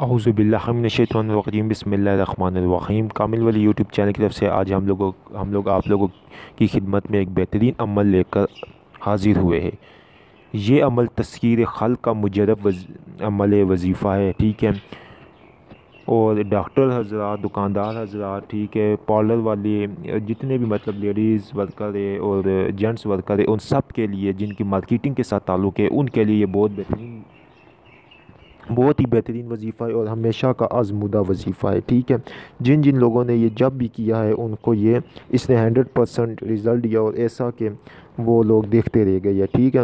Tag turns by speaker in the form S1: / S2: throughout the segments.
S1: اعوذ باللہ من الشیطان الرجیم بسم اللہ الرحمن الرحیم کامل والی یوٹیوب چینل کی طرف سے آج ہم لوگ آپ لوگوں کی خدمت میں ایک بہترین عمل لے کر حاضر ہوئے ہیں۔ یہ عمل تسخیر خلق کا مجرب عمل وظیفہ ہے، ٹھیک ہے۔ اور ڈاکٹر حضرات، دکاندار حضرات، ٹھیک ہے، پارلر والے، جتنے بھی مطلب لیڈیز ورکر ہے اور جینٹس ورکر ہے، ان سب کے لیے جن کی مارکیٹنگ کے ساتھ تعلق ہے، ان کے لیے یہ بہت ہی بہترین وظیفہ ہے اور ہمیشہ کا آزمودہ وظیفہ ہے، ٹھیک ہے۔ جن جن لوگوں نے یہ جب بھی کیا ہے ان کو اس نے 100% رزلٹ دیا اور ایسا کہ وہ لوگ دیکھتے رہ گئے ہیں، ٹھیک ہے۔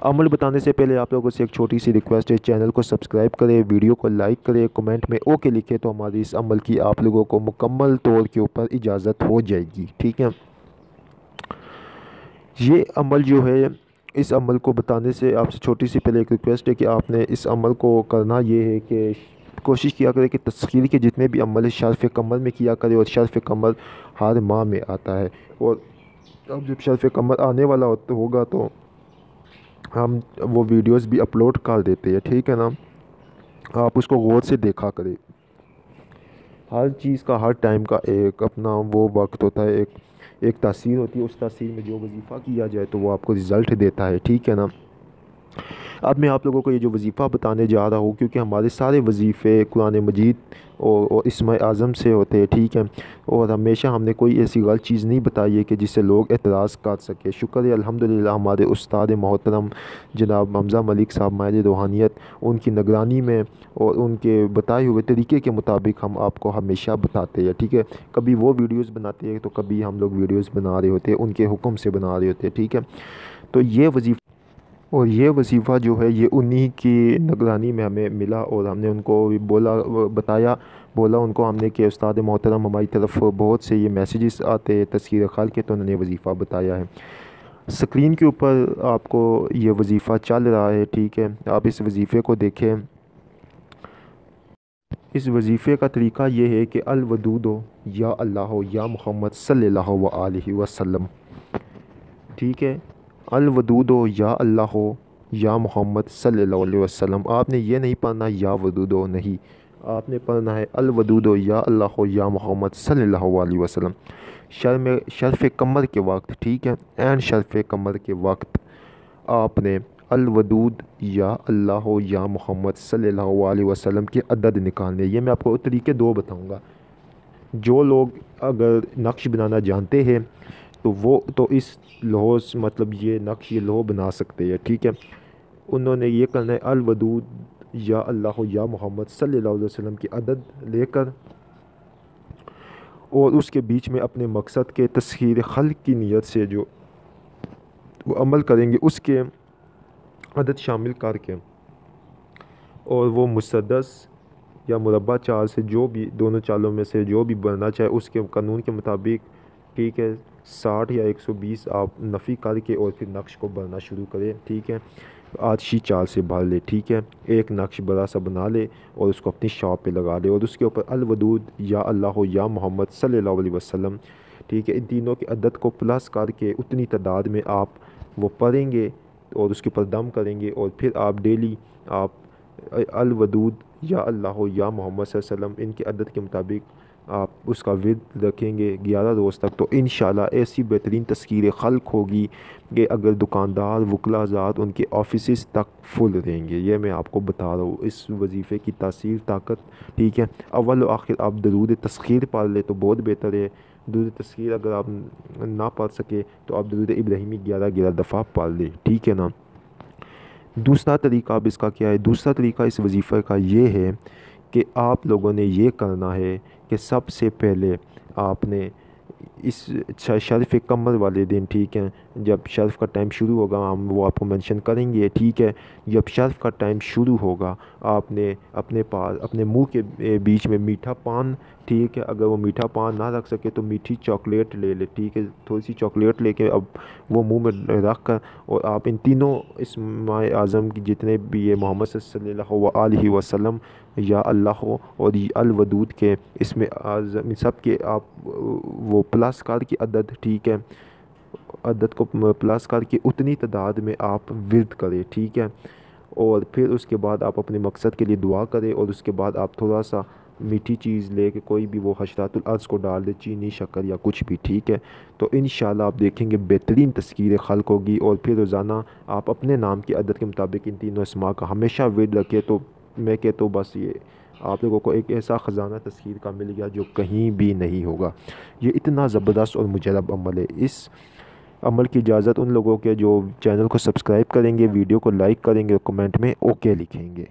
S1: عمل بتانے سے پہلے آپ لوگوں سے ایک چھوٹی سی ریکویسٹ ہے، چینل کو سبسکرائب کرے، ویڈیو کو لائک کرے، کمنٹ میں اوکے لکھے تو ہماری اس عمل کی آپ لوگوں کو مکمل طور کے اوپر اجازت ہو جائے گی، ٹھیک ہے۔ یہ عمل جو ہے، اس عمل کو بتانے سے آپ سے چھوٹی سی پہلے ایک ریکویسٹ ہے کہ آپ نے اس عمل کو کرنا یہ ہے کہ کوشش کیا کرے کہ تسخیر کے جتنے بھی عمل ہے شرف کمر میں کیا کرے، اور شرف کمر ہر ماہ میں آتا ہے، اور اب جب شرف کمر آنے والا ہوگا تو ہم وہ ویڈیوز بھی اپلوڈ کر دیتے ہیں، ٹھیک ہے نا۔ آپ اس کو غور سے دیکھا کرے۔ ہر چیز کا، ہر ٹائم کا ایک اپنا وہ وقت ہوتا ہے، ایک تاثیر ہوتی ہے، اس تاثیر میں جو وظیفہ کیا جائے تو وہ آپ کو رزلٹ دیتا ہے، ٹھیک ہے نا۔ اب میں آپ لوگوں کو یہ جو وظیفہ بتانے جا رہا ہوں، کیونکہ ہمارے سارے وظیفے قرآن مجید اور اسم اعظم سے ہوتے ہیں، ٹھیک ہے، اور ہمیشہ ہم نے کوئی ایسی غلط چیز نہیں بتائی ہے کہ جس سے لوگ اعتراض کر سکے۔ شکر ہے الحمدللہ ہمارے استاد محترم جناب حمزہ ملک صاحب ماہر روحانیت، ان کی نگرانی میں اور ان کے بتائے ہوئے طریقے کے مطابق ہم آپ کو ہمیشہ بتاتے ہیں، ٹھیک ہے۔ کبھی وہ ویڈیوز بناتے ہیں تو کبھی ہم لوگ ویڈیوز بنا رہے ہوتے ہیں، ان کے حکم سے بنا رہے ہوتے ہیں، ٹھیک ہے۔ تو یہ وظیفہ جو ہے یہ انہی کی نگرانی میں ہمیں ملا، اور ہم نے ان کو بولا ان کو ہم نے کہ استاد محترم ہماری طرف بہت سے یہ میسیجز آتے ہیں تسخیر خلق کے، تو انہوں نے وظیفہ بتایا ہے۔ اسکرین کے اوپر آپ کو یہ وظیفہ چل رہا ہے، ٹھیک ہے، آپ اس وظیفے کو دیکھیں۔ اس وظیفے کا طریقہ یہ ہے کہ الودود یا اللہ یا محمد صلی اللہ علیہ وسلم، ٹھیک ہے۔ الودود یا اللہ یا محمد صلی اللہ علیہ وسلم، آپ نے یہ نہیں پڑھنا یا ودود نہیں، آپ نے پڑھنا ہے الودود یا اللہ یا محمد صلی اللہ علیہ وسلم۔ شرف کمر کے وقت، ٹھیک ہے، شرف کمر کے وقت آپ نے الودود یا اللہ یا محمد صلی اللہ علیہ وسلم کے عدد نکالنے۔ یہ میں آپ کو طریقے دو بتاؤں گا۔ جو لوگ اگر نقش بنانا جانتے ہیں تو وہ تو اس لوح مطلب یہ نقش، یہ لوح بنا سکتے ہیں، ٹھیک ہے۔ انہوں نے یہ کرنا ہے الودود یا اللہ یا محمد صلی اللہ علیہ وسلم کی عدد لے کر، اور اس کے بیچ میں اپنے مقصد کے تسخیر خلق کی نیت سے جو وہ عمل کریں گے اس کے عدد شامل کر کے، اور وہ مسدس یا مربع چال سے جو بھی دونوں چالوں میں سے جو بھی بننا چاہے اس کے قانون کے مطابق، ٹھیک ہے، 60 یا 120 آپ نفی کر کے اور پھر نقش کو بھرنا شروع کریں، ٹھیک ہے۔ آتشی چال سے بھر لے، ٹھیک ہے، ایک نقش بڑا سا بنا لے اور اس کو اپنی شاپ پہ لگا لے، اور اس کے اوپر الودود یا اللہ یا محمد صلی اللہ علیہ وسلم، ٹھیک ہے، ان تینوں کے عدد کو پلس کر کے اتنی تعداد میں آپ وہ پڑھیں گے اور اس کے اوپر دم کریں گے، اور پھر آپ ڈیلی آپ الودود یا اللہ یا محمد صلی اللہ علیہ وسلم ان کے عدد کے مطابق آپ اس کا ورد رکھیں گے 11 روز تک، تو انشاءاللہ ایسی بہترین تسخیر خلق ہوگی کہ اگر دکاندار، وکلا ذات، ان کے آفیسز تک فل رہیں گے۔ یہ میں آپ کو بتا رہا ہوں اس وظیفے کی تاثیر، طاقت، ٹھیک ہے۔ اول و آخر آپ درود تسخیر پڑھ لے تو بہت بہتر ہے۔ درود تسخیر اگر آپ نہ پڑھ سکے تو آپ درود ابراہیمی 11 دفعہ پڑھ لے، ٹھیک ہے نا۔ دوسرا طریقہ اب اس کا کیا ہے؟ دوسرا طریقہ اس وظیفے کا یہ ہے کہ آپ لوگوں نے یہ کرنا ہے کہ سب سے پہلے آپ نے اس شرف کمر والے دن، ٹھیک ہے، جب شرف کا ٹائم شروع ہوگا ہم وہ آپ کو منشن کریں گے، ٹھیک ہے۔ جب شرف کا ٹائم شروع ہوگا آپ نے اپنے پاس اپنے منہ کے بیچ میں میٹھا پان، ٹھیک ہے، اگر وہ میٹھا پان نہ رکھ سکے تو میٹھی چاکلیٹ لے لے، ٹھیک ہے، تھوڑی سی چاکلیٹ لے کے اب وہ منہ میں رکھ کر، اور آپ ان تینوں اسم اعظم کی جتنے بھی یہ محمد صلی اللہ علیہ وسلم یا اللہ اور الودود کے اسم اعظم سب کے آپ وہ پلس کر کے عدد، ٹھیک ہے، عدد کو پلس کر کے اتنی تعداد میں آپ ورد کریں، ٹھیک ہے۔ اور پھر اس کے بعد آپ اپنے مقصد کے لیے دعا کریں، اور اس کے بعد آپ تھوڑا سا میٹھی چیز لے کے کوئی بھی وہ حشرات الارض کو ڈال دے، چینی، شکر یا کچھ بھی، ٹھیک ہے؟ تو انشاءاللہ آپ دیکھیں گے بہترین تسخیر خلق ہوگی۔ اور پھر روزانہ آپ اپنے نام کی عدد کے مطابق ان تینوں اسماء کا ہمیشہ ورد رکھیں، تو میں کہتا ہوں بس یہ آپ لوگوں کو ایک ایسا خزانہ تسخیر کا مل گیا جو کہیں بھی نہیں ہوگا۔ یہ اتنا زبردست اور مجرب عمل ہے۔ اس عمل کی اجازت ان لوگوں کے جو چینل کو سبسکرائب کریں گے، ویڈیو کو لائک کریں گے اور کمنٹ میں اوکے لکھیں گے۔